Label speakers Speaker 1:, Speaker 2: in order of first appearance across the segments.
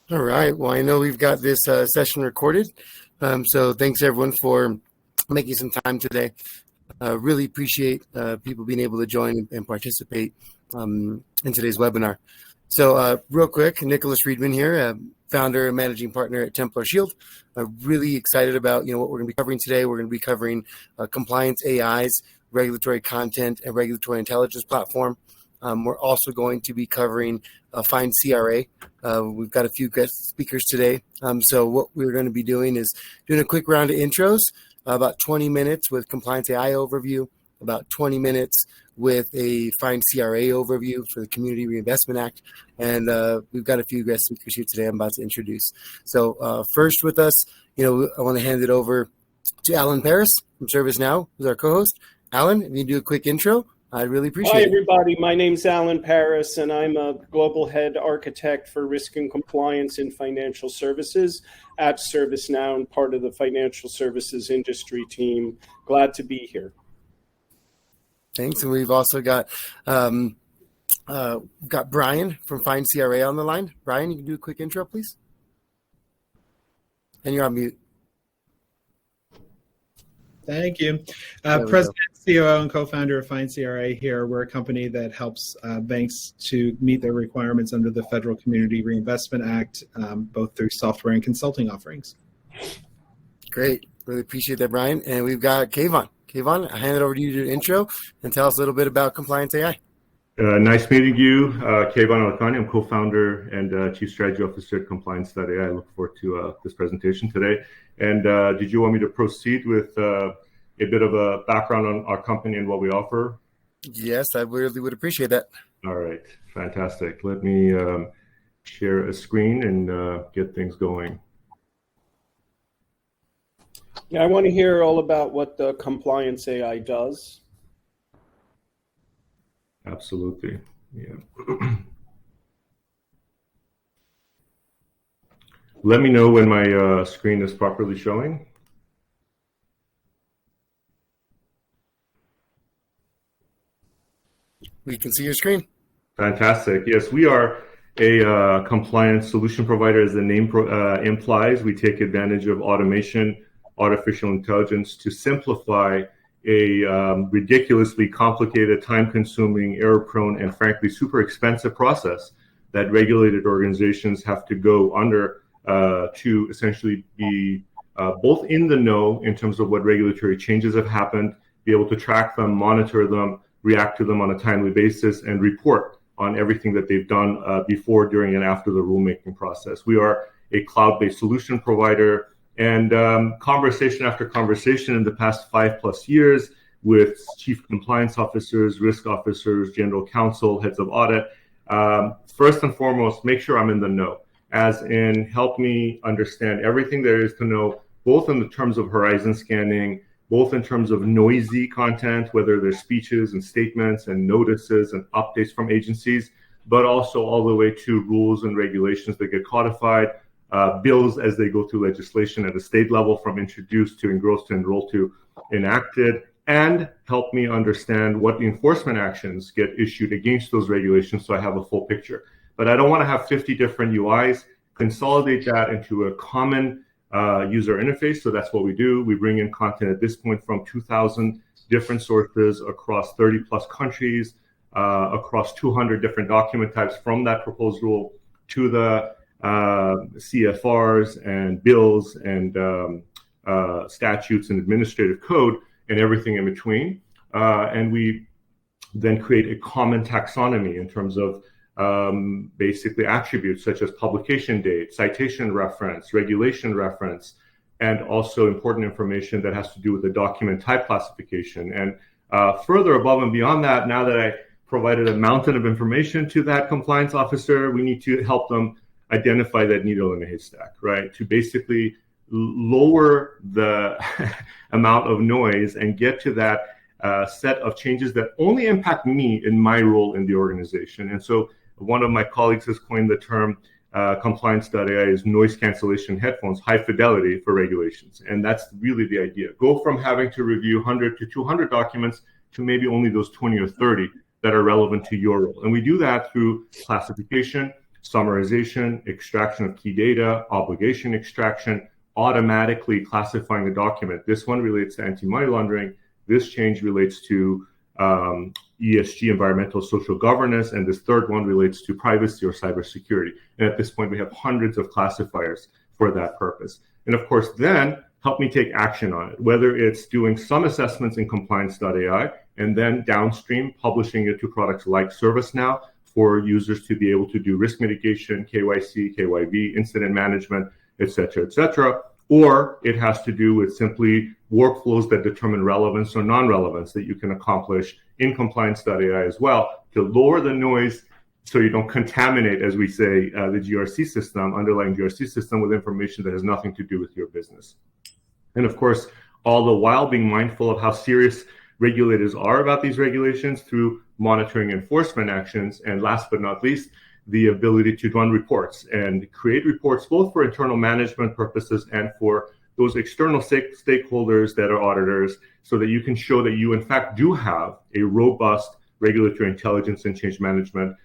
Speaker 1: All right. Well, I know we've got this session recorded. So thanks everyone for making some time today. Really appreciate people being able to join and participate in today's webinar. So real quick, Nicholas Friedman here, founder and managing partner at Templar Shield. Really excited about what we're going to be covering today. We're going to be covering Compliance.AI's regulatory content and regulatory intelligence platform. We're also going to be covering Find CRA. We've got a few guest speakers today. So what we're going to be doing is doing a quick round of intros, about 20 minutes with Compliance.AI overview, about 20 minutes with a Find CRA overview for the Community Reinvestment Act. And we've got a few guest speakers here today I'm about to introduce. So first with us, I want to hand it over to Alan Paris from ServiceNow, who's our co-host. Alan, if you can do a quick intro, I'd really appreciate it.
Speaker 2: Hi, everybody. My name's Alan Paris, and I'm a global head architect for risk and compliance in financial services at ServiceNow and part of the financial services industry team. Glad to be here.
Speaker 1: Thanks. And we've also got Brian from Find CRA on the line. Brian, you can do a quick intro, please. And you're on mute.
Speaker 3: Thank you. President, COO, and co-founder of Find CRA here. We're a company that helps banks to meet their requirements under the Federal Community Reinvestment Act, both through software and consulting offerings.
Speaker 1: Great. Really appreciate that, Brian. And we've got Kayvon. Kayvon, I hand it over to you to do an intro and tell us a little bit about Compliance.AI.
Speaker 4: Nice meeting you, Kayvon Alakani. I'm co-founder and Chief Strategy Officer at Compliance.AI. I look forward to this presentation today. And did you want me to proceed with a bit of a background on our company and what we offer?
Speaker 1: Yes, I really would appreciate that.
Speaker 4: All right, fantastic. Let me share a screen and get things going.
Speaker 2: Yeah, I want to hear all about what the Compliance.AI does.
Speaker 4: Absolutely, yeah. Let me know when my screen is properly showing.
Speaker 1: We can see your screen.
Speaker 4: Fantastic. Yes, we are a compliance solution provider, as the name implies. We take advantage of automation, artificial intelligence to simplify a ridiculously complicated, time-consuming, error-prone, and frankly, super expensive process that regulated organizations have to go under to essentially be both in the know in terms of what regulatory changes have happened, be able to track them, monitor them, react to them on a timely basis, and report on everything that they've done before, during, and after the rulemaking process. We are a cloud-based solution provider, and conversation after conversation in the past 5+ years with chief compliance officers, risk officers, general counsel, heads of audit, first and foremost, make sure I'm in the know, as in help me understand everything there is to know, both in the terms of horizon scanning, both in terms of noisy content, whether there's speeches and statements and notices and updates from agencies, but also all the way to rules and regulations that get codified, bills as they go through legislation at a state level, from introduced to engrossed to enrolled to enacted, and help me understand what enforcement actions get issued against those regulations so I have a full picture. But I don't want to have 50 different UIs. Consolidate that into a common user interface. So that's what we do. We bring in content at this point from 2,000 different sources across 30+ countries, across 200 different document types, from that proposed rule to the CFRs and bills and statutes and administrative code and everything in between. And we then create a common taxonomy in terms of basically attributes such as publication date, citation reference, regulation reference, and also important information that has to do with the document type classification. And further above and beyond that, now that I provided a mountain of information to that compliance officer, we need to help them identify that needle in the haystack, right? To basically lower the amount of noise and get to that set of changes that only impact me in my role in the organization. And so one of my colleagues has coined the term Compliance.AI is noise cancellation headphones, high fidelity for regulations. And that's really the idea. Go from having to review 100 to 200 documents to maybe only those 20 or 30 that are relevant to your role. And we do that through classification, summarization, extraction of key data, obligation extraction, automatically classifying the document. This one relates to anti-money laundering. This change relates to ESG, environmental social governance, and this third one relates to privacy or cybersecurity. And at this point, we have hundreds of classifiers for that purpose. And of course, then help me take action on it, whether it's doing some assessments in Compliance.AI and then downstream publishing it to products like ServiceNow for users to be able to do risk mitigation, KYC, KYB, incident management, et cetera, or it has to do with simply workflows that determine relevance or non-relevance that you can accomplish in Compliance.AI as well to lower the noise so you don't contaminate, as we say, the GRC system, underlying GRC system, with information that has nothing to do with your business. And of course, all the while being mindful of how serious regulators are about these regulations through monitoring enforcement actions. And last but not least, the ability to run reports and create reports both for internal management purposes and for those external stakeholders that are auditors, so that you can show that you in fact do have a robust regulatory intelligence and change management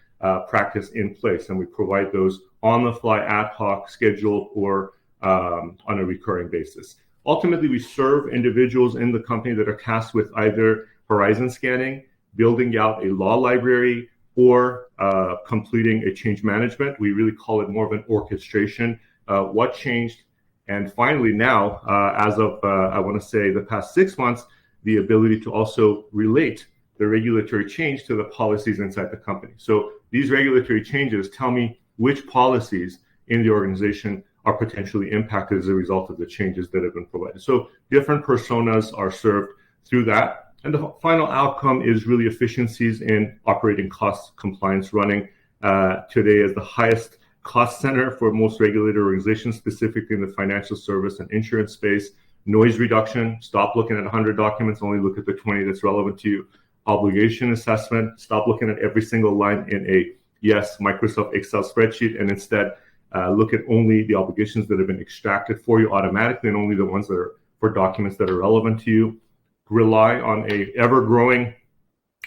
Speaker 4: practice in place. And we provide those on the fly, ad hoc, scheduled, or on a recurring basis. Ultimately, we serve individuals in the company that are tasked with either horizon scanning, building out a law library, or completing a change management. We really call it more of an orchestration. What changed? And finally now, as of, I want to say the past 6 months, the ability to also relate the regulatory change to the policies inside the company. So these regulatory changes tell me which policies in the organization are potentially impacted as a result of the changes that have been provided. So different personas are served through that. And the final outcome is really efficiencies in operating costs. Compliance running today as the highest cost center for most regulated organizations, specifically in the financial service and insurance space. Noise reduction, stop looking at 100 documents, only look at the 20 that's relevant to you. Obligation assessment, stop looking at every single line in a, yes, Microsoft Excel spreadsheet, and instead look at only the obligations that have been extracted for you automatically and only the ones that are for documents that are relevant to you. Rely on a ever-growing,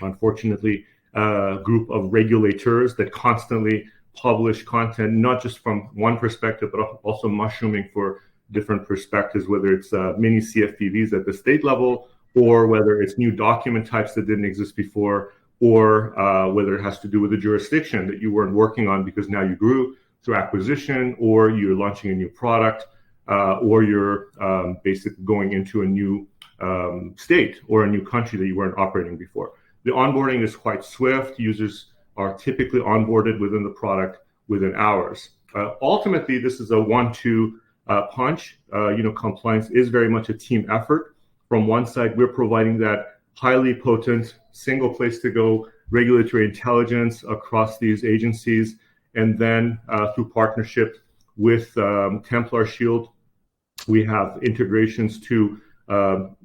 Speaker 4: unfortunately, group of regulators that constantly publish content, not just from one perspective, but also mushrooming for different perspectives, whether it's mini CFPBs at the state level, or whether it's new document types that didn't exist before, or whether it has to do with the jurisdiction that you weren't working on because now you grew through acquisition, or you're launching a new product, or you're basically going into a new state or a new country that you weren't operating before. The onboarding is quite swift. Users are typically onboarded within the product within hours. Ultimately, this is a 1-2 punch. Compliance is very much a team effort. From one side, we're providing that highly potent single place to go regulatory intelligence across these agencies. And then through partnership with Templar Shield, we have integrations to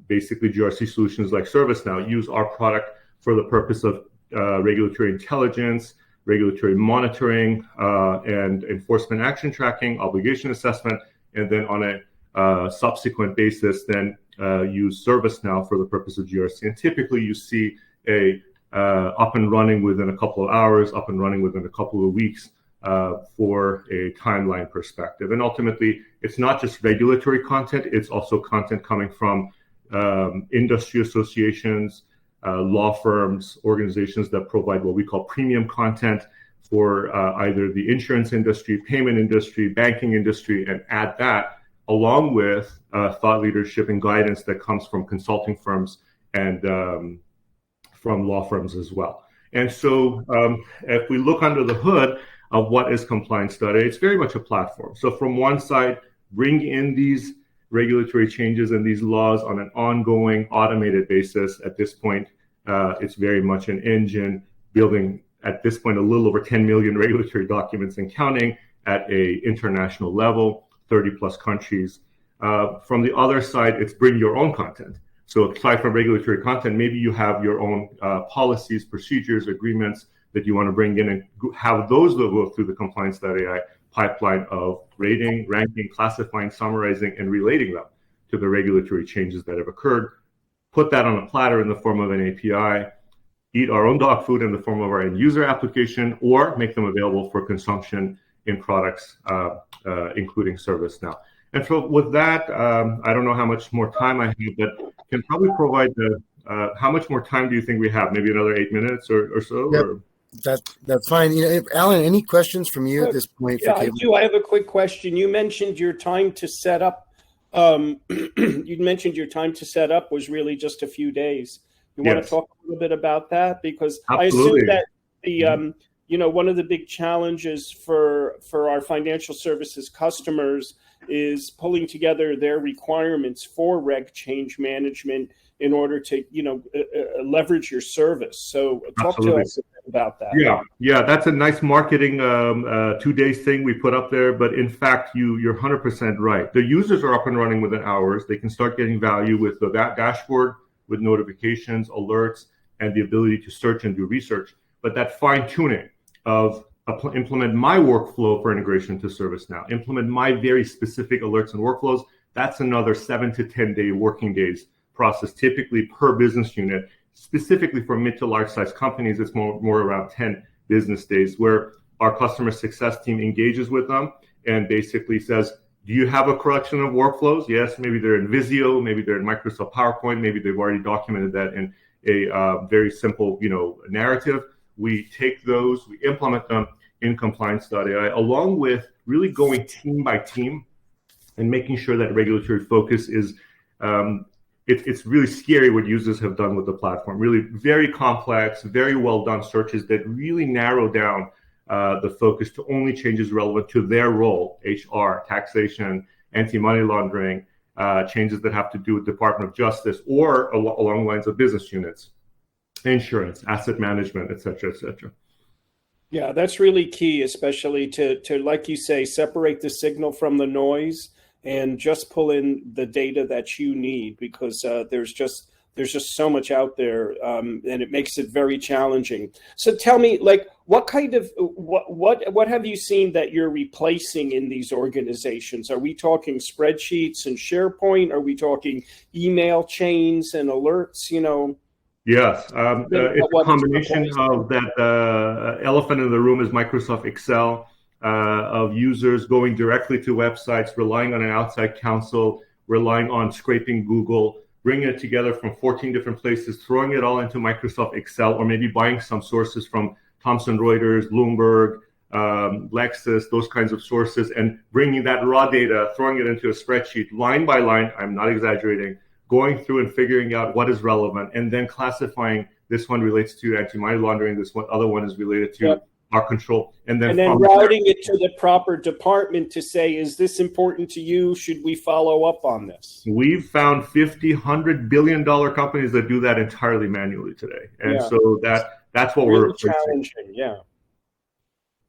Speaker 4: basically GRC solutions like ServiceNow. Use our product for the purpose of regulatory intelligence, regulatory monitoring, and enforcement action tracking, obligation assessment, and then on a subsequent basis, then use ServiceNow for the purpose of GRC. And typically you see a up and running within a couple of hours, up and running within a couple of weeks for a timeline perspective. And ultimately, it's not just regulatory content, it's also content coming from industry associations, law firms, organizations that provide what we call premium content for either the insurance industry, payment industry, banking industry, and add that along with thought leadership and guidance that comes from consulting firms and from law firms as well. And so if we look under the hood of what is Compliance.AI, it's very much a platform. So from one side, bring in these regulatory changes and these laws on an ongoing automated basis. At this point, it's very much an engine building, at this point, a little over 10 million regulatory documents and counting at a international level, 30 plus countries. From the other side, it's bring your own content. So aside from regulatory content, maybe you have your own policies, procedures, agreements that you want to bring in and have those go through the Compliance.AI pipeline of rating, ranking, classifying, summarizing, and relating them to the regulatory changes that have occurred. Put that on a platter in the form of an API, eat our own dog food in the form of our end user application, or make them available for consumption in products, including ServiceNow. And so with that, I don't know how much more time I have, but can probably provide how much more time do you think we have? Maybe another 8 minutes or so?
Speaker 1: Yep.
Speaker 4: Or?
Speaker 1: That's fine. Alan, any questions from you at this point?
Speaker 2: Yeah, I do. I have a quick question. You mentioned your time to set up. You mentioned your time to set up was really just a few days. You want to talk a little bit about that? Because
Speaker 4: Absolutely.
Speaker 2: I assume that the one of the big challenges for our financial services customers is pulling together their requirements for reg change management in order to leverage your service. So talk to us a bit about that.
Speaker 4: Yeah, that's a nice marketing 2 days thing we put up there. But in fact, you're 100% right. The users are up and running within hours. They can start getting value with the dashboard, with notifications, alerts, and the ability to search and do research. But that fine tuning of implement my workflow for integration to ServiceNow, implement my very specific alerts and workflows, that's another 7 to 10 day working days process, typically per business unit. Specifically for mid to large size companies, it's more around 10 business days, where our customer success team engages with them and basically says, do you have a collection of workflows? Yes, maybe they're in Visio, maybe they're in Microsoft PowerPoint, maybe they've already documented that in a very simple narrative. We take those, we implement them in Compliance.AI, along with really going team by team and making sure that regulatory focus is, it's really scary what users have done with the platform. Really very complex, very well done searches that really narrow down the focus to only changes relevant to their role, HR, taxation, anti-money laundering, changes that have to do with Department of Justice, or along the lines of business units, insurance, asset management, et cetera, et cetera.
Speaker 2: Yeah, that's really key, especially to like you say, separate the signal from the noise and just pull in the data that you need, because there's just so much out there, and it makes it very challenging. So tell me, like, what kind of what have you seen that you're replacing in these organizations? Are we talking spreadsheets and SharePoint? Are we talking email chains and alerts?
Speaker 4: Yes, it's a combination of that. Elephant in the room is Microsoft Excel, of users going directly to websites, relying on an outside counsel, relying on scraping Google, bringing it together from 14 different places, throwing it all into Microsoft Excel, or maybe buying some sources from Thomson Reuters, Bloomberg, Lexis, those kinds of sources, and bringing that raw data, throwing it into a spreadsheet, line by line, I'm not exaggerating, going through and figuring out what is relevant, and then classifying, this one relates to anti-money laundering, this other one is related to our control. And then
Speaker 2: routing it to the proper department to say, is this important to you? Should we follow up on this?
Speaker 4: We've found $50-100 billion companies that do that entirely manually today. And so that's what
Speaker 2: really we're challenging. Yeah.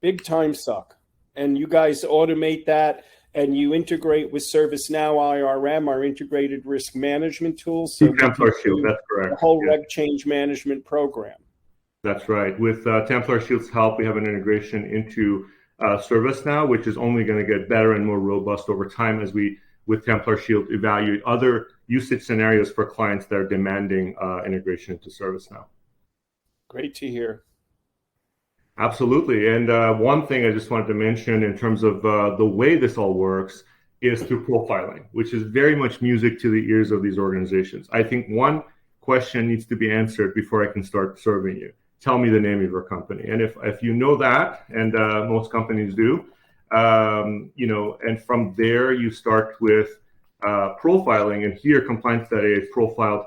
Speaker 2: Big time suck. And you guys automate that, and you integrate with ServiceNow IRM, our integrated risk management tools. So
Speaker 4: Templar Shield, that's correct.
Speaker 2: The whole reg change management program.
Speaker 4: That's right. With Templar Shield's help, we have an integration into ServiceNow, which is only going to get better and more robust over time as we, with Templar Shield, evaluate other usage scenarios for clients that are demanding integration into ServiceNow.
Speaker 2: Great to hear.
Speaker 4: Absolutely. And one thing I just wanted to mention in terms of the way this all works is through profiling, which is very much music to the ears of these organizations. I think one question needs to be answered before I can start serving you. Tell me the name of your company. And if you know that, and most companies do, and from there you start with profiling. And here Compliance.AI has profiled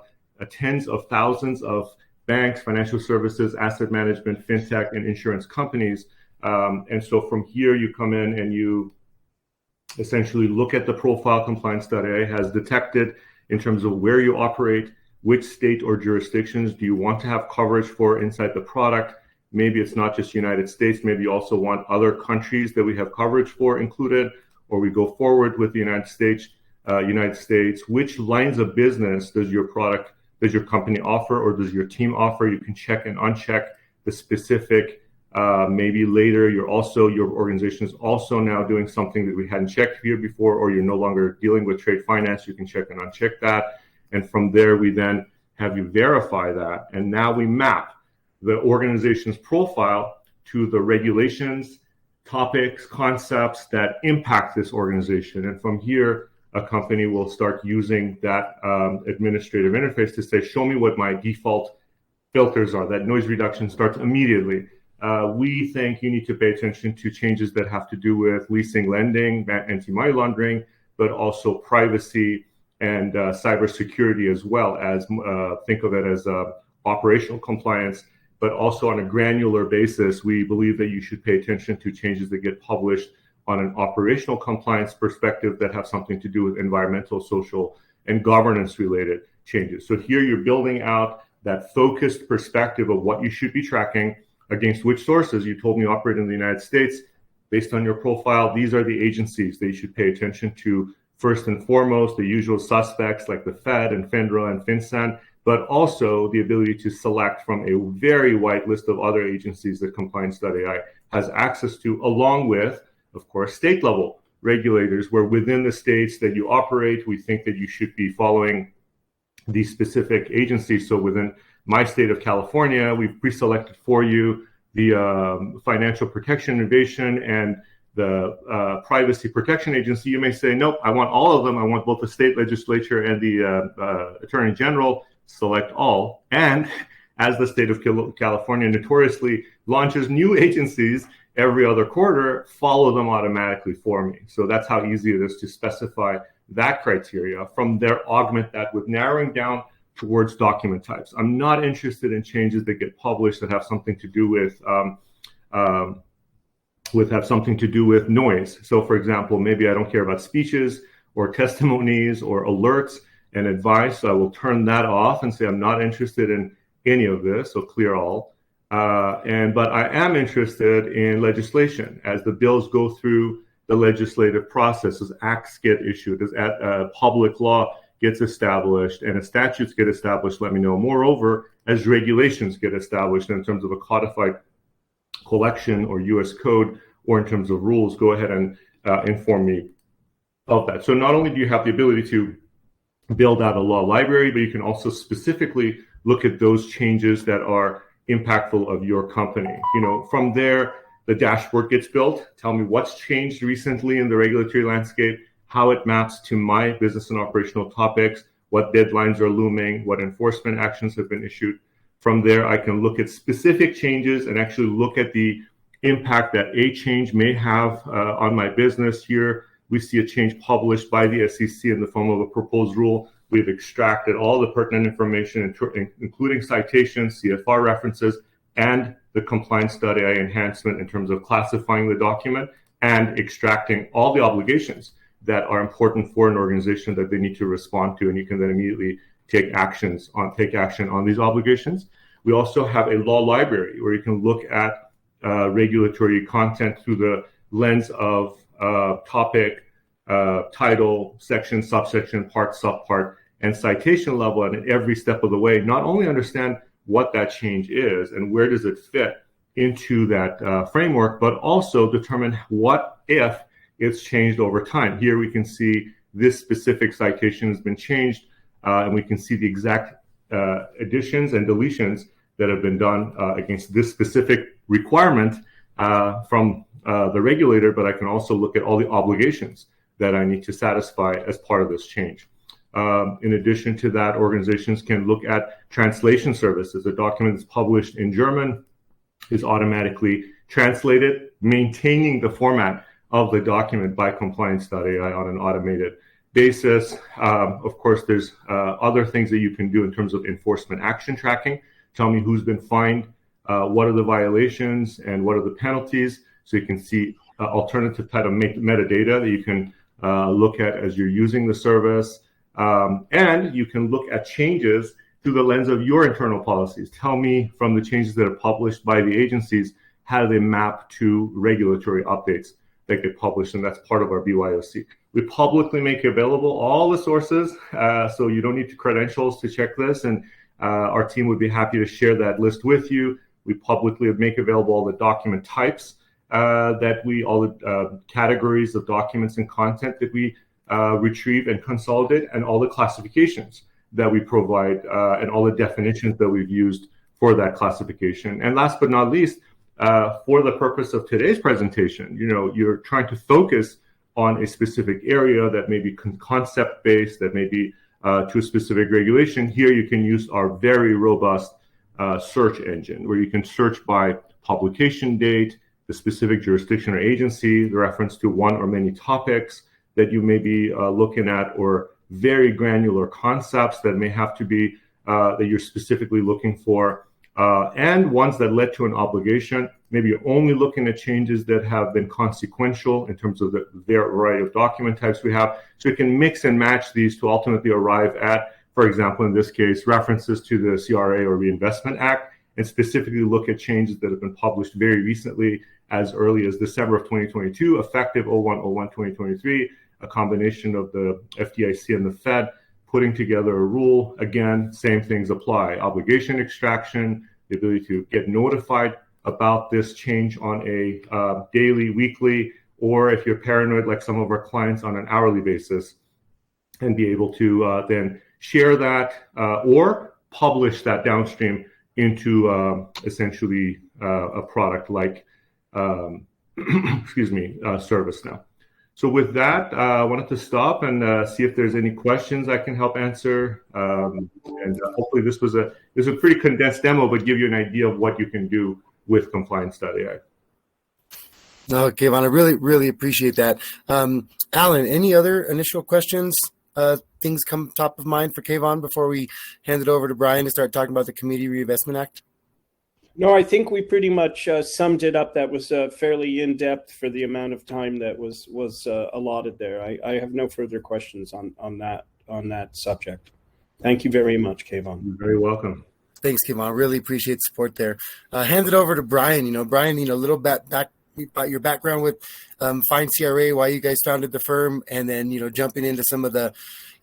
Speaker 4: tens of thousands of banks, financial services, asset management, fintech, and insurance companies. And so from here you come in and you essentially look at the profile Compliance.AI has detected in terms of where you operate, which state or jurisdictions do you want to have coverage for inside the product. Maybe it's not just United States, maybe you also want other countries that we have coverage for included, or we go forward with the United States. Which lines of business does your company offer, or does your team offer? You can check and uncheck the specific. Maybe later your organization is also now doing something that we hadn't checked here before, or you're no longer dealing with trade finance. You can check and uncheck that. And from there, we then have you verify that. And now we map the organization's profile to the regulations, topics, concepts that impact this organization. And from here, a company will start using that administrative interface to say, show me what my default filters are. That noise reduction starts immediately. We think you need to pay attention to changes that have to do with leasing, lending, anti-money laundering, but also privacy and cybersecurity, as well as think of it as operational compliance. But also on a granular basis, we believe that you should pay attention to changes that get published on an operational compliance perspective that have something to do with environmental, social, and governance related changes. So here you're building out that focused perspective of what you should be tracking against which sources. You told me operate in the United States. Based on your profile, these are the agencies that you should pay attention to. First and foremost, the usual suspects like the Fed and FINRA and FinCEN, but also the ability to select from a very wide list of other agencies that Compliance.AI has access to, along with, of course, state level regulators, where within the states that you operate, we think that you should be following these specific agencies. So within my state of California, we've pre-selected for you the Financial Protection Innovation and the Privacy Protection Agency. You may say, nope, I want all of them. I want both the state legislature and the Attorney General. Select all. And as the state of California notoriously launches new agencies every other quarter, follow them automatically for me. So that's how easy it is to specify that criteria. From there, augment that with narrowing down towards document types. I'm not interested in changes that get published that have something to do with noise. So for example, maybe I don't care about speeches or testimonies or alerts and advice. So I will turn that off and say I'm not interested in any of this, so clear all. But I am interested in legislation as the bills go through the legislative process, as acts get issued, as public law gets established, and as statutes get established, let me know. Moreover, as regulations get established in terms of a codified collection or U.S. code, or in terms of rules, go ahead and inform me of that. So not only do you have the ability to build out a law library, but you can also specifically look at those changes that are impactful of your company. From there, the dashboard gets built. Tell me what's changed recently in the regulatory landscape, how it maps to my business and operational topics, what deadlines are looming, what enforcement actions have been issued. From there, I can look at specific changes and actually look at the impact that a change may have on my business. Here, we see a change published by the SEC in the form of a proposed rule. We've extracted all the pertinent information, including citations, CFR references, and the Compliance.AI enhancement in terms of classifying the document and extracting all the obligations that are important for an organization that they need to respond to. And you can then immediately take action on these obligations. We also have a law library where you can look at regulatory content through the lens of topic, title, section, subsection, part, subpart, and citation level. And at every step of the way, not only understand what that change is and where does it fit into that framework, but also determine what if it's changed over time. Here we can see this specific citation has been changed, and we can see the exact additions and deletions that have been done against this specific requirement from the regulator, but I can also look at all the obligations that I need to satisfy as part of this change. In addition to that, organizations can look at translation services. A document that's published in German is automatically translated, maintaining the format of the document by Compliance.AI on an automated basis. Of course, there's other things that you can do in terms of enforcement action tracking. Tell me who's been fined, what are the violations, and what are the penalties. So you can see alternative type of metadata that you can look at as you're using the service. And you can look at changes through the lens of your internal policies. Tell me from the changes that are published by the agencies, how do they map to regulatory updates that get published, and that's part of our BYOC. We publicly make available all the sources, so you don't need credentials to check this, and our team would be happy to share that list with you. We publicly make available all the document types all the categories of documents and content that we retrieve and consolidate, and all the classifications that we provide, and all the definitions that we've used for that classification. And last but not least, for the purpose of today's presentation, you're trying to focus on a specific area that may be concept-based, that may be to a specific regulation. Here you can use our very robust search engine, where you can search by publication date, the specific jurisdiction or agency, the reference to one or many topics that you may be looking at, or very granular concepts that may have to be that you're specifically looking for, and ones that led to an obligation. Maybe you're only looking at changes that have been consequential in terms of the variety of document types we have. So you can mix and match these to ultimately arrive at, for example, in this case, references to the CRA or Reinvestment Act, and specifically look at changes that have been published very recently, as early as December of 2022, effective 01/01/2023, a combination of the FDIC and the Fed putting together a rule. Again, same things apply. Obligation extraction, the ability to get notified about this change on a daily, weekly, or if you're paranoid like some of our clients, on an hourly basis, and be able to then share that or publish that downstream into essentially a product like ServiceNow. So with that, I wanted to stop and see if there's any questions I can help answer. And hopefully this was a pretty condensed demo, but give you an idea of what you can do with Compliance.AI.
Speaker 1: No, Kayvon, I really, really appreciate that. Alan, any other initial questions, things come top of mind for Kayvon before we hand it over to Brian to start talking about the Community Reinvestment Act?
Speaker 2: No, I think we pretty much summed it up. That was fairly in-depth for the amount of time that was allotted there. I have no further questions on that subject. Thank you very much, Kayvon.
Speaker 4: You're very welcome.
Speaker 1: Thanks, Kayvon. Really appreciate the support there. Hand it over to Brian. Brian, a little bit back about your background with Find CRA, why you guys founded the firm, and then jumping into some of the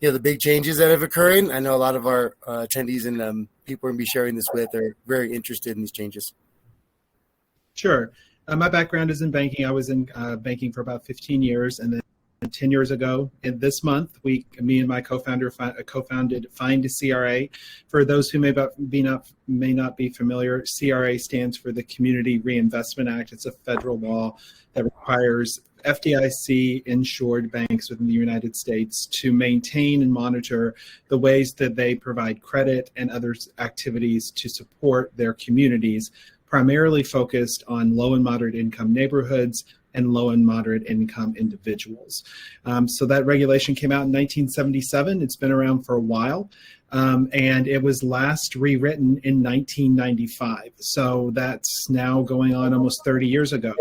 Speaker 1: the big changes that have occurred. I know a lot of our attendees and people we're going to be sharing this with are very interested in these changes.
Speaker 3: Sure. My background is in banking. I was in banking for about 15 years, and then 10 years ago, in this month, me and my co-founder co-founded Find CRA. For those who may not be familiar, CRA stands for the Community Reinvestment Act. It's a federal law that requires FDIC-insured banks within the United States to maintain and monitor the ways that they provide credit and other activities to support their communities, primarily focused on low and moderate income neighborhoods and low and moderate income individuals. So that regulation came out in 1977. It's been around for a while. And it was last rewritten in 1995. So that's now going on almost 30 years ago.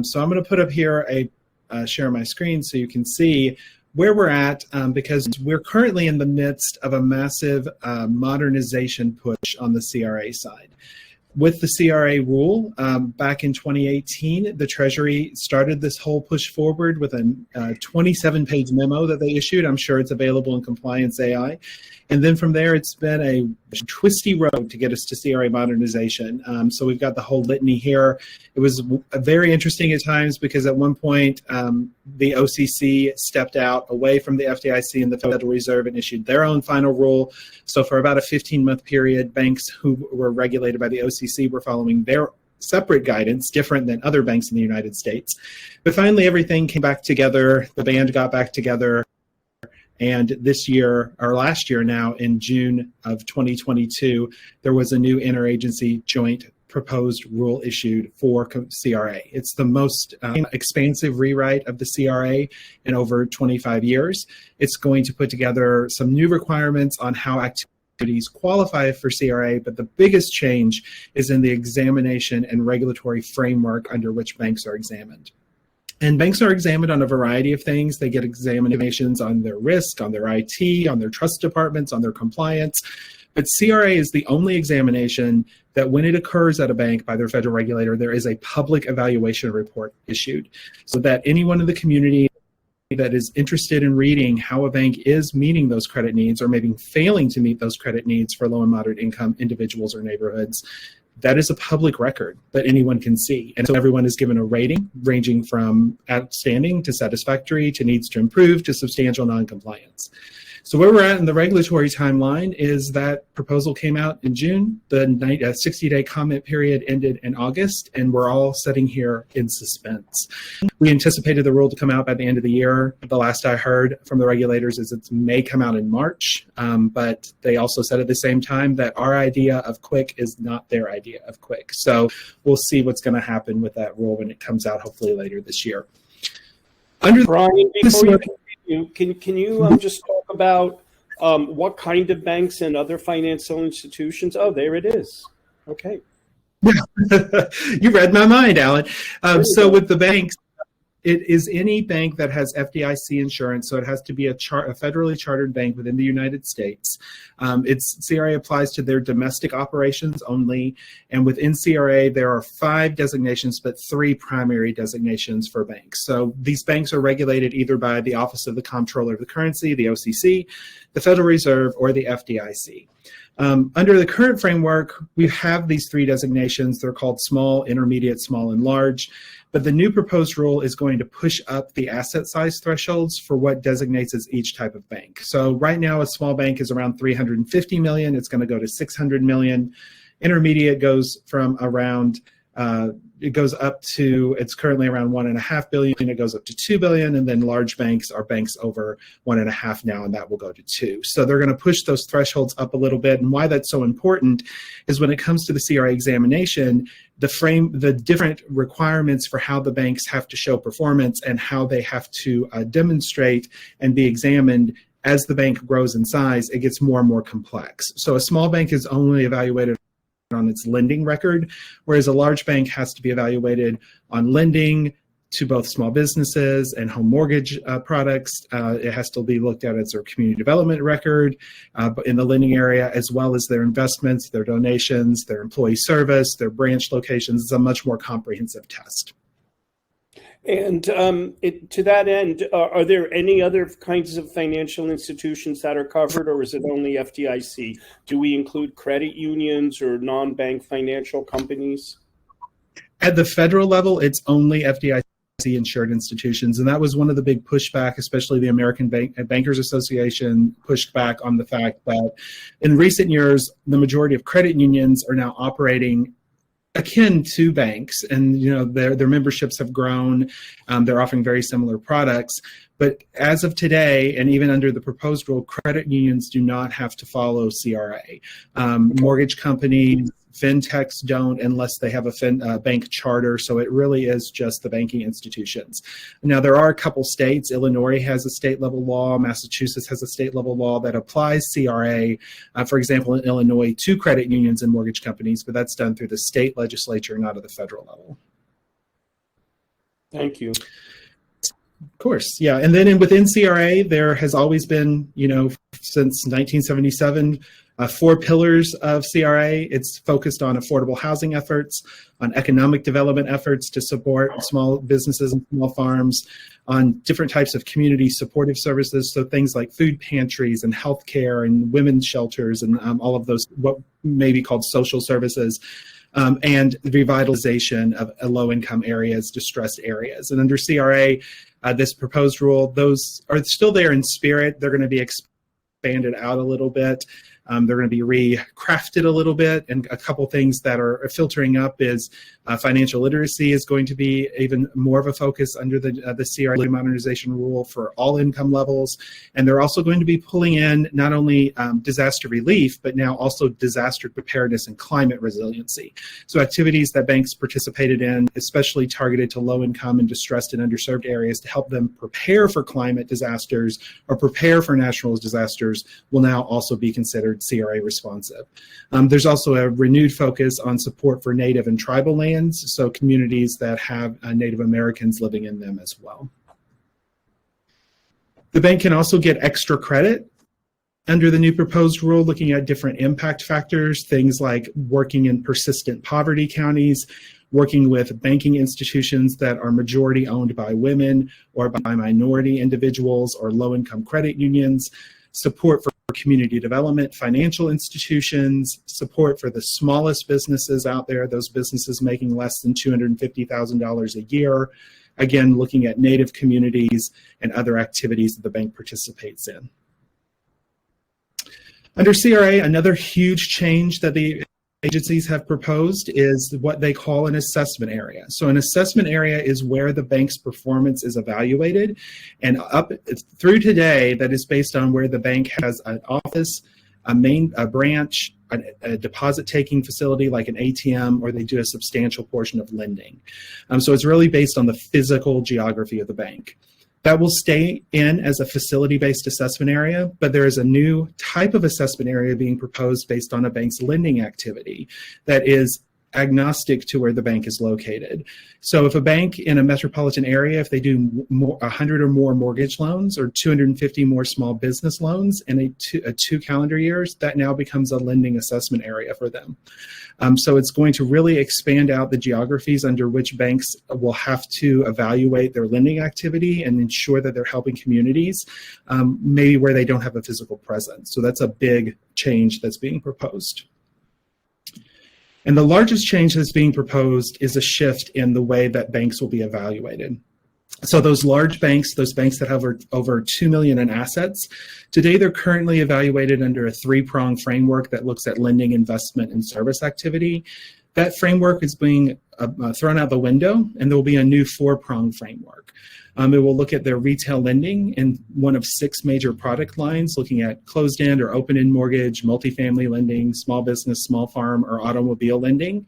Speaker 3: So I'm going to put up here share my screen so you can see where we're at, because we're currently in the midst of a massive modernization push on the CRA side. With the CRA rule, back in 2018, the Treasury started this whole push forward with a 27-page memo that they issued. I'm sure it's available in Compliance.AI. And then from there, it's been a twisty road to get us to CRA modernization. So we've got the whole litany here. It was very interesting at times because at one point, the OCC stepped out away from the FDIC and the Federal Reserve and issued their own final rule. So for about a 15-month period, banks who were regulated by the OCC were following their separate guidance, different than other banks in the United States. But finally, everything came back together. The band got back together. And this year, or last year now, in June of 2022, there was a new interagency joint proposed rule issued for CRA. It's the most expansive rewrite of the CRA in over 25 years. It's going to put together some new requirements on how activities qualify for CRA, but the biggest change is in the examination and regulatory framework under which banks are examined. And banks are examined on a variety of things. They get examinations on their risk, on their IT, on their trust departments, on their compliance. But CRA is the only examination that when it occurs at a bank by their federal regulator, there is a public evaluation report issued so that anyone in the community that is interested in reading how a bank is meeting those credit needs or maybe failing to meet those credit needs for low and moderate income individuals or neighborhoods, that is a public record that anyone can see. And so everyone is given a rating ranging from outstanding to satisfactory to needs to improve to substantial noncompliance. So where we're at in the regulatory timeline is that proposal came out in June. The 60-day comment period ended in August, and we're all sitting here in suspense. We anticipated the rule to come out by the end of the year. The last I heard from the regulators is it may come out in March, but they also said at the same time that our idea of quick is not their idea of quick. So we'll see what's going to happen with that rule when it comes out, hopefully later this year.
Speaker 2: Brian, before you continue, can you just talk about what kind of banks and other financial institutions? Oh, there it is. Okay.
Speaker 3: You read my mind, Alan. So with the banks, it is any bank that has FDIC insurance, so it has to be a federally chartered bank within the United States. CRA applies to their domestic operations only, and within CRA there are 5 designations, but 3 primary designations for banks. So these banks are regulated either by the Office of the Comptroller of the Currency, the OCC, the Federal Reserve, or the FDIC. Under the current framework, we have these 3 designations. They're called small, intermediate, small, and large. But the new proposed rule is going to push up the asset size thresholds for what designates as each type of bank. So right now, a small bank is around 350 million. It's going to go to 600 million. Intermediate goes from around it goes up to, it's currently around 1.5 billion, it goes up to 2 billion, and then large banks are banks over 1.5 now, and that will go to 2. So they're going to push those thresholds up a little bit. And why that's so important is when it comes to the CRA examination, the different requirements for how the banks have to show performance and how they have to demonstrate and be examined as the bank grows in size, it gets more and more complex. So a small bank is only evaluated on its lending record, whereas a large bank has to be evaluated on lending to both small businesses and home mortgage products. It has to be looked at as their community development record in the lending area, as well as their investments, their donations, their employee service, their branch locations. It's a much more comprehensive test.
Speaker 2: And to that end, are there any other kinds of financial institutions that are covered, or is it only FDIC? Do we include credit unions or non-bank financial companies?
Speaker 3: At the federal level, it's only FDIC insured institutions, and that was one of the big pushback, especially the American Bankers Association pushed back on the fact that in recent years, the majority of credit unions are now operating akin to banks, and their memberships have grown. They're offering very similar products, but as of today, and even under the proposed rule, credit unions do not have to follow CRA. Mortgage companies, fintechs don't unless they have a bank charter, so it really is just the banking institutions. Now, there are a couple states. Illinois has a state-level law. Massachusetts has a state-level law that applies CRA, for example, in Illinois, to credit unions and mortgage companies, but that's done through the state legislature, not at the federal level.
Speaker 2: Thank you.
Speaker 3: Of course, yeah. And then within CRA, there has always been, since 1977, 4 pillars of CRA. It's focused on affordable housing efforts, on economic development efforts to support small businesses and small farms, on different types of community supportive services, so things like food pantries and healthcare and women's shelters and all of those, what may be called social services, and the revitalization of low-income areas, distressed areas. And under CRA, this proposed rule, those are still there in spirit. They're going to be expanded out a little bit. They're going to be recrafted a little bit, and a couple things that are filtering up is financial literacy is going to be even more of a focus under the CRA Modernization Rule for all income levels, and they're also going to be pulling in not only disaster relief, but now also disaster preparedness and climate resiliency. So activities that banks participated in, especially targeted to low-income and distressed and underserved areas to help them prepare for climate disasters or prepare for natural disasters, will now also be considered CRA responsive. There's also a renewed focus on support for Native and tribal lands, so communities that have Native Americans living in them as well. The bank can also get extra credit under the new proposed rule, looking at different impact factors, things like working in persistent poverty counties, working with banking institutions that are majority owned by women or by minority individuals or low-income credit unions, support for community development, financial institutions, support for the smallest businesses out there, those businesses making less than $250,000 a year, again, looking at Native communities and other activities that the bank participates in. Under CRA, another huge change that the agencies have proposed is what they call an assessment area. So an assessment area is where the bank's performance is evaluated, and up through today, that is based on where the bank has an office, a branch, a deposit-taking facility like an ATM, or they do a substantial portion of lending. So it's really based on the physical geography of the bank. That will stay in as a facility-based assessment area, but there is a new type of assessment area being proposed based on a bank's lending activity that is agnostic to where the bank is located. So if a bank in a metropolitan area, if they do 100 or more mortgage loans or 250 more small business loans in a two calendar years, that now becomes a lending assessment area for them. So it's going to really expand out the geographies under which banks will have to evaluate their lending activity and ensure that they're helping communities, maybe where they don't have a physical presence. So that's a big change that's being proposed. And the largest change that's being proposed is a shift in the way that banks will be evaluated. So those large banks, those banks that have over 2 million in assets, today they're currently evaluated under a three-pronged framework that looks at lending, investment, and service activity. That framework is being thrown out the window, and there will be a new four-pronged framework. It will look at their retail lending in one of 6 major product lines, looking at closed-end or open-end mortgage, multifamily lending, small business, small farm, or automobile lending.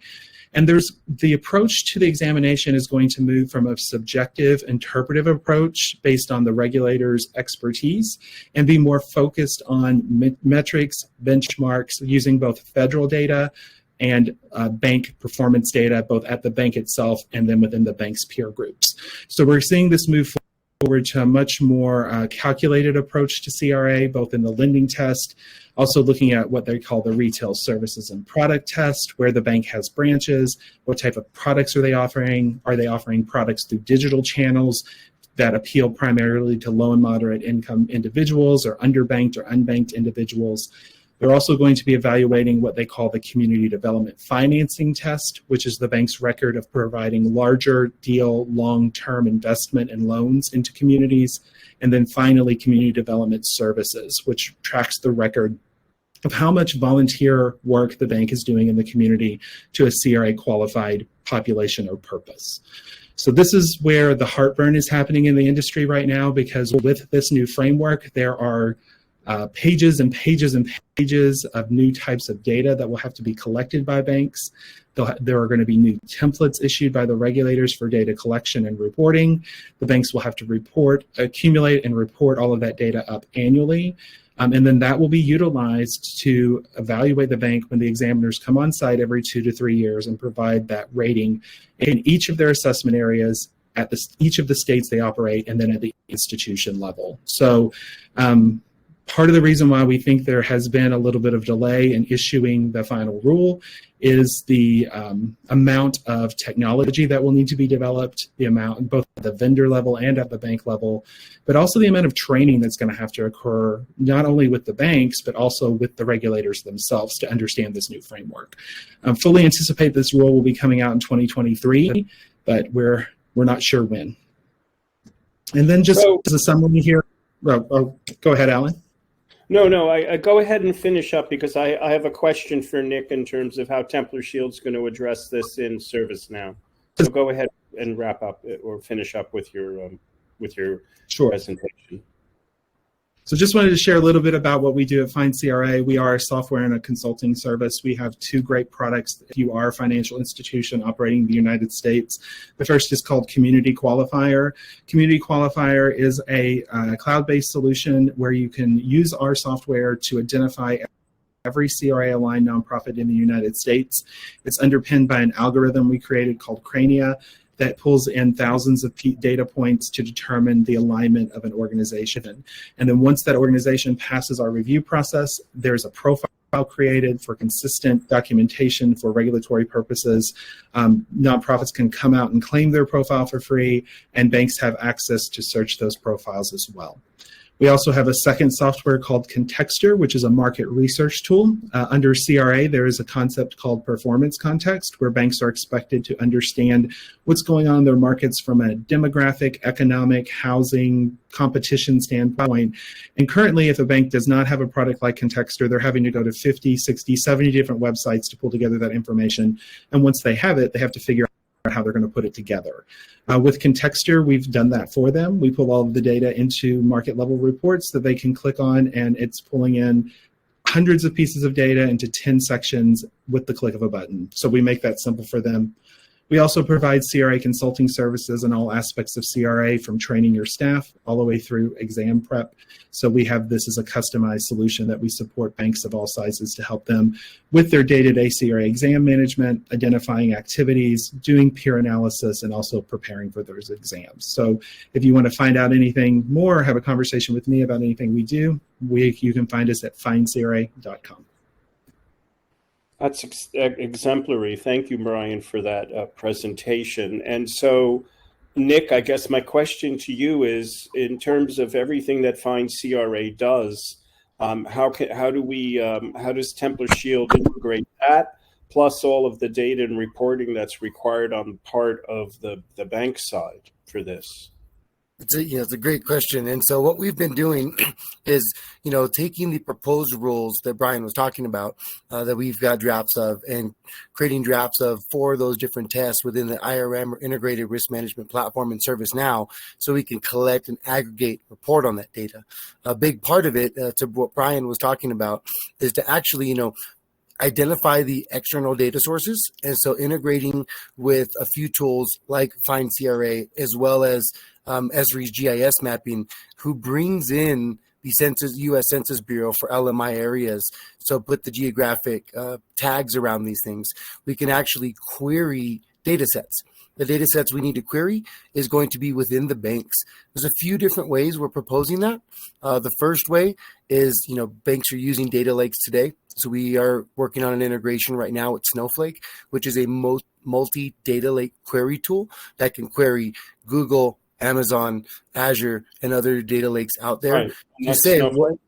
Speaker 3: And the approach to the examination is going to move from a subjective interpretive approach based on the regulator's expertise and be more focused on metrics, benchmarks, using both federal data and bank performance data, both at the bank itself and then within the bank's peer groups. So we're seeing this move forward to a much more calculated approach to CRA, both in the lending test, also looking at what they call the retail services and product test, where the bank has branches, what type of products are they offering? Are they offering products through digital channels that appeal primarily to low and moderate income individuals or underbanked or unbanked individuals? They're also going to be evaluating what they call the community development financing test, which is the bank's record of providing larger deal long-term investment and loans into communities. And then finally, community development services, which tracks the record of how much volunteer work the bank is doing in the community to a CRA qualified population or purpose. So this is where the heartburn is happening in the industry right now, because with this new framework, there are pages and pages and pages of new types of data that will have to be collected by banks. There are going to be new templates issued by the regulators for data collection and reporting. The banks will have to accumulate and report all of that data up annually. And then that will be utilized to evaluate the bank when the examiners come on site every 2 to 3 years and provide that rating in each of their assessment areas at each of the states they operate, and then at the institution level. So part of the reason why we think there has been a little bit of delay in issuing the final rule is the amount of technology that will need to be developed, the amount both at the vendor level and at the bank level, but also the amount of training that's going to have to occur, not only with the banks, but also with the regulators themselves to understand this new framework. Fully anticipate this rule will be coming out in 2023, but we're not sure when. And then just as a summary here, go ahead, Alan.
Speaker 2: No, I go ahead and finish up, because I have a question for Nick in terms of how Templar Shield's going to address this in ServiceNow. So go ahead and wrap up or finish up with your
Speaker 3: Sure.
Speaker 2: presentation.
Speaker 3: So just wanted to share a little bit about what we do at Find CRA. We are a software and a consulting service. We have 2 great products if you are a financial institution operating in the United States. The first is called Community Qualifier. Community Qualifier is a cloud-based solution where you can use our software to identify every CRA-aligned nonprofit in the United States. It's underpinned by an algorithm we created called Crania that pulls in thousands of data points to determine the alignment of an organization. And then once that organization passes our review process, there's a profile created for consistent documentation for regulatory purposes. Nonprofits can come out and claim their profile for free, and banks have access to search those profiles as well. We also have a second software called Contextor, which is a market research tool. Under CRA, there is a concept called performance context, where banks are expected to understand what's going on in their markets from a demographic, economic, housing, competition standpoint. And currently, if a bank does not have a product like Contextor, they're having to go to 50, 60, 70 different websites to pull together that information. And once they have it, they have to figure out how they're going to put it together. With Contextor, we've done that for them. We pull all of the data into market level reports that they can click on, and it's pulling in hundreds of pieces of data into 10 sections with the click of a button. So we make that simple for them. We also provide CRA consulting services in all aspects of CRA, from training your staff all the way through exam prep. So we have this as a customized solution that we support banks of all sizes to help them with their day-to-day CRA exam management, identifying activities, doing peer analysis, and also preparing for those exams. So if you want to find out anything more, have a conversation with me about anything we do, you can find us at findcra.com.
Speaker 2: That's exemplary. Thank you, Brian, for that presentation. And so, Nick, I guess my question to you is, in terms of everything that Find CRA does, how does Templar Shield integrate that, plus all of the data and reporting that's required on the part of the bank side for this?
Speaker 1: It's a great question. And so what we've been doing is, taking the proposed rules that Brian was talking about, that we've got drafts of, and creating drafts of for those different tests within the IRM, or Integrated Risk Management Platform, in ServiceNow, so we can collect and aggregate, report on that data. A big part of it, to what Brian was talking about, is to actually, identify the external data sources. And so integrating with a few tools like Find CRA, as well as Esri's GIS mapping, who brings in the U.S. Census Bureau for LMI areas. So put the geographic tags around these things. We can actually query data sets. The data sets we need to query is going to be within the banks. There's a few different ways we're proposing that. The first way is, banks are using data lakes today. So we are working on an integration right now with Snowflake, which is a multi-data lake query tool that can query Google, Amazon, Azure, and other data lakes out there.
Speaker 2: Right. You say Snowflake?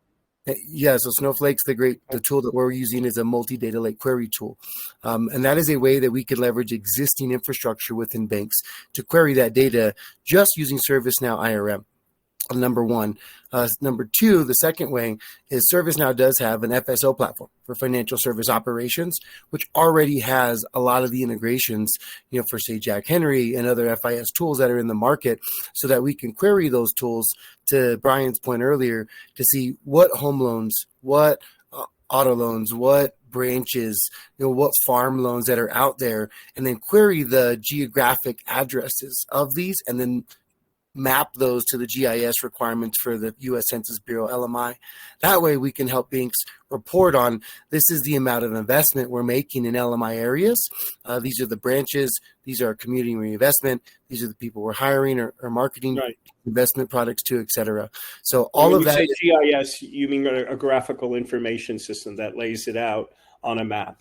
Speaker 1: So Snowflake's the tool that we're using is a multi-data lake query tool. And that is a way that we could leverage existing infrastructure within banks to query that data just using ServiceNow IRM. Number one. Number two, the second way is ServiceNow does have an FSO platform for financial service operations, which already has a lot of the integrations, for say Jack Henry and other FIS tools that are in the market, so that we can query those tools, to Brian's point earlier, to see what home loans, what auto loans, what branches, what farm loans that are out there, and then query the geographic addresses of these, and then map those to the GIS requirements for the U.S. Census Bureau LMI. That way we can help banks report on, this is the amount of investment we're making in LMI areas. These are the branches. These are community reinvestment. These are the people we're hiring or marketing investment products to, et cetera. So all of that.
Speaker 2: When you say GIS, you mean a graphical information system that lays it out on a map.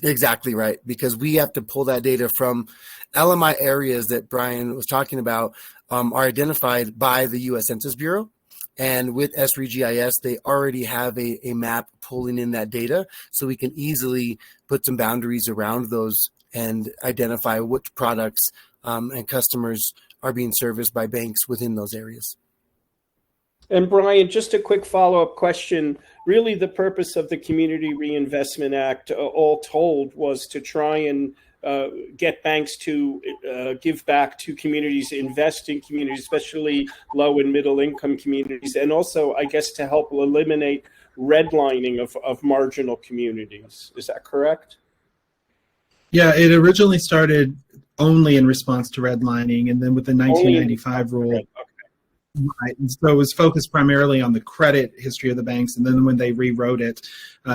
Speaker 1: Exactly right, because we have to pull that data from LMI areas that Brian was talking about, are identified by the U.S. Census Bureau. And with Esri GIS, they already have a map pulling in that data, so we can easily put some boundaries around those and identify which products and customers are being serviced by banks within those areas.
Speaker 2: And Brian, just a quick follow-up question. Really, the purpose of the Community Reinvestment Act, all told, was to try and get banks to give back to communities, invest in communities, especially low and middle income communities, and also, I guess, to help eliminate redlining of marginal communities. Is that correct?
Speaker 3: Yeah, it originally started only in response to redlining, and then with the 1995 rule. Right. And so it was focused primarily on the credit history of the banks. And then when they rewrote it,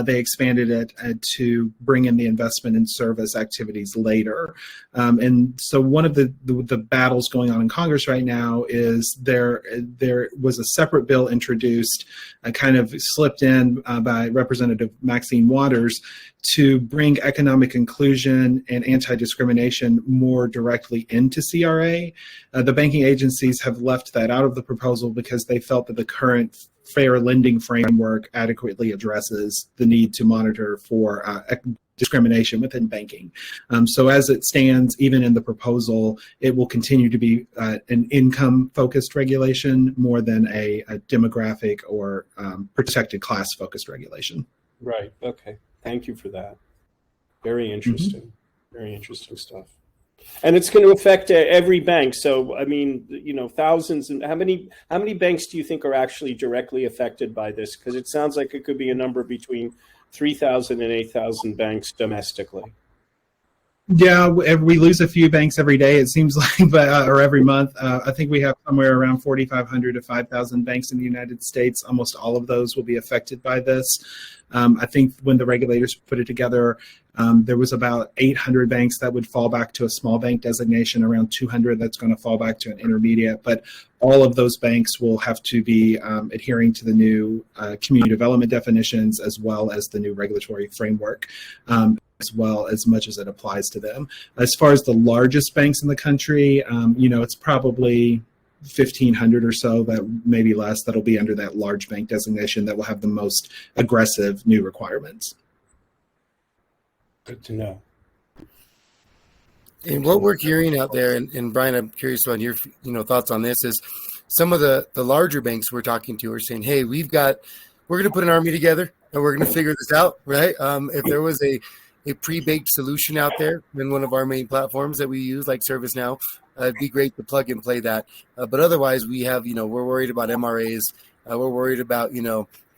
Speaker 3: they expanded it to bring in the investment and service activities later. And so one of the battles going on in Congress right now is there was a separate bill introduced, kind of slipped in by Representative Maxine Waters, to bring economic inclusion and anti-discrimination more directly into CRA. The banking agencies have left that out of the proposal because they felt that the current fair lending framework adequately addresses the need to monitor for discrimination within banking. So as it stands, even in the proposal, it will continue to be an income-focused regulation more than a demographic or protected class-focused regulation.
Speaker 2: Right. Okay. Thank you for that. Very interesting. Very interesting stuff. And it's going to affect every bank. So, I mean, thousands. And how many banks do you think are actually directly affected by this? Because it sounds like it could be a number between 3,000 and 8,000 banks domestically.
Speaker 3: Yeah, we lose a few banks every day, it seems like, or every month. I think we have somewhere around 4,500 to 5,000 banks in the United States. Almost all of those will be affected by this. I think when the regulators put it together, there was about 800 banks that would fall back to a small bank designation, around 200 that's going to fall back to an intermediate. But all of those banks will have to be adhering to the new community development definitions as well as the new regulatory framework. As well, as much as it applies to them. As far as the largest banks in the country, it's probably 1,500 or so, that maybe less, that'll be under that large bank designation that will have the most aggressive new requirements.
Speaker 2: Good to know.
Speaker 1: And what we're hearing out there, and Brian, I'm curious on your thoughts on this, is some of the larger banks we're talking to are saying, hey, we're going to put an army together and we're going to figure this out, right? If there was a pre-baked solution out there in one of our main platforms that we use, like ServiceNow, it'd be great to plug and play that. But otherwise, we have, we're worried about MRAs. We're worried about,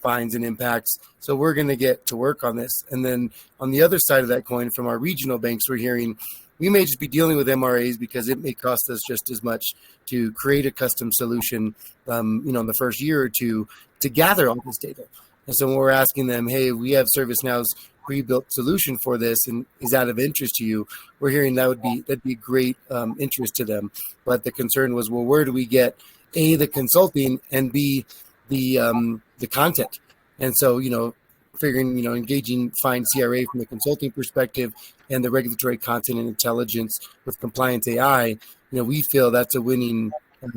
Speaker 1: fines and impacts. So we're going to get to work on this. And then on the other side of that coin, from our regional banks, we're hearing we may just be dealing with MRAs because it may cost us just as much to create a custom solution, in the first year or two to gather all this data. And so when we're asking them, hey, we have ServiceNow's pre-built solution for this, and is that of interest to you? We're hearing that'd be great interest to them. But the concern was, well, where do we get A, the consulting, and B, the content? And so, figuring, engaging fine CRA from the consulting perspective and the regulatory content and intelligence with Compliance.AI, we feel that's a winning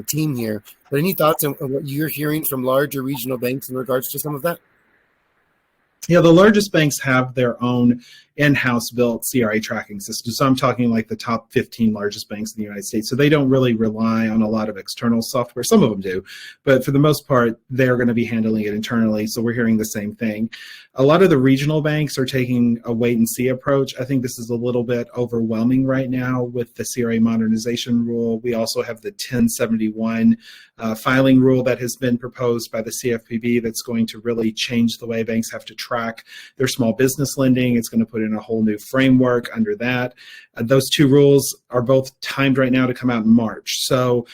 Speaker 1: team here. But any thoughts on what you're hearing from larger regional banks in regards to some of that?
Speaker 3: Yeah, the largest banks have their own in-house built CRA tracking system. So I'm talking like the top 15 largest banks in the United States. So they don't really rely on a lot of external software. Some of them do, but for the most part, they're going to be handling it internally. So we're hearing the same thing. A lot of the regional banks are taking a wait and see approach. I think this is a little bit overwhelming right now with the CRA modernization rule. We also have the 1071 filing rule that has been proposed by the CFPB that's going to really change the way banks have to track their small business lending. It's going to put in a whole new framework under that. Those two rules are both timed right now to come out in March. So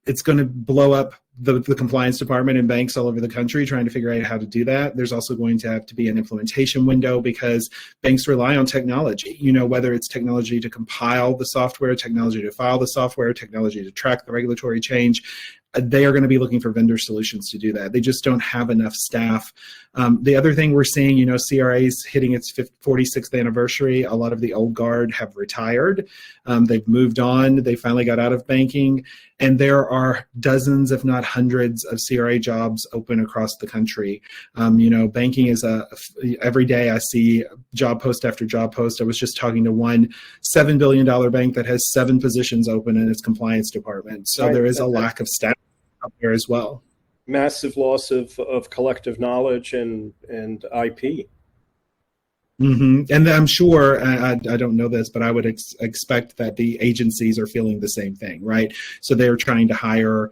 Speaker 3: it's going to blow up the compliance department in banks all over the country trying to figure out how to do that. There's also going to have to be an implementation window because banks rely on technology, whether it's technology to compile the software, technology to file the software, technology to track the regulatory change. They are going to be looking for vendor solutions to do that. They just don't have enough staff. The other thing we're seeing, CRA's hitting its 46th anniversary. A lot of the old guard have retired. They've moved on. They finally got out of banking. And there are dozens, if not hundreds, of CRA jobs open across the country. Banking is every day I see job post after job post. I was just talking to one $7 billion bank that has 7 positions open in its compliance department. So right. There is a lack of staff out there as well.
Speaker 2: Massive loss of collective knowledge and IP.
Speaker 3: Mm-hmm. And I'm sure, I don't know this, but I would expect that the agencies are feeling the same thing, right? So they're trying to hire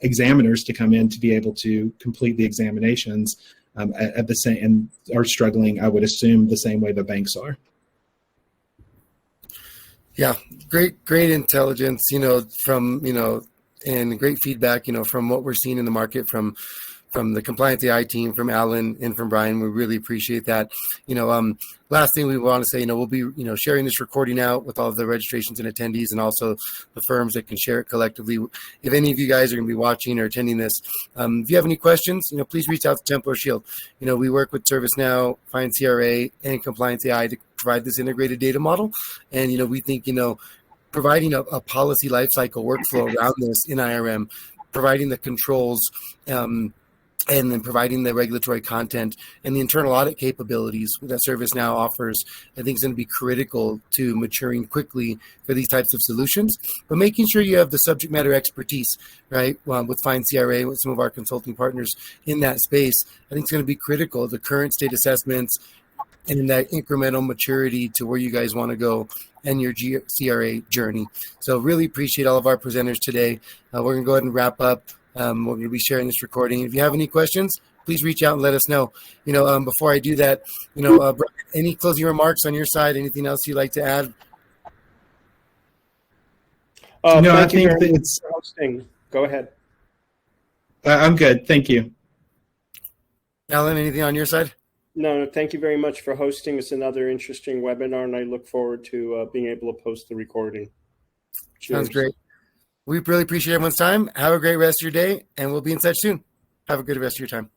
Speaker 3: examiners to come in to be able to complete the examinations at the same, and are struggling, I would assume, the same way the banks are.
Speaker 1: Yeah, great intelligence, and great feedback, from what we're seeing in the market from the Compliance.AI team, from Alan and from Brian. We really appreciate that. Last thing we want to say, we'll be, sharing this recording out with all of the registrations and attendees and also the firms that can share it collectively. If any of you guys are going to be watching or attending this, if you have any questions, please reach out to Templar Shield. We work with ServiceNow, Find CRA, and Compliance.AI to provide this integrated data model. And, we think, providing a policy lifecycle workflow around this in IRM providing the controls, and then providing the regulatory content and the internal audit capabilities that ServiceNow offers, I think is going to be critical to maturing quickly for these types of solutions. But making sure you have the subject matter expertise, right, with Find CRA, with some of our consulting partners in that space, I think is going to be critical. The current state assessments and that incremental maturity to where you guys want to go and your CRA journey. So really appreciate all of our presenters today. We're going to go ahead and wrap up. We're going to be sharing this recording. If you have any questions, please reach out and let us know. Before I do that, Brian, any closing remarks on your side? Anything else you'd like to add?
Speaker 2: I think that it's hosting. Go ahead.
Speaker 3: I'm good. Thank you.
Speaker 1: Alan, anything on your side?
Speaker 2: No, thank you very much for hosting. It's another interesting webinar, and I look forward to being able to post the recording. Cheers.
Speaker 1: Sounds great. We really appreciate everyone's time. Have a great rest of your day, and we'll be in touch soon. Have a good rest of your time.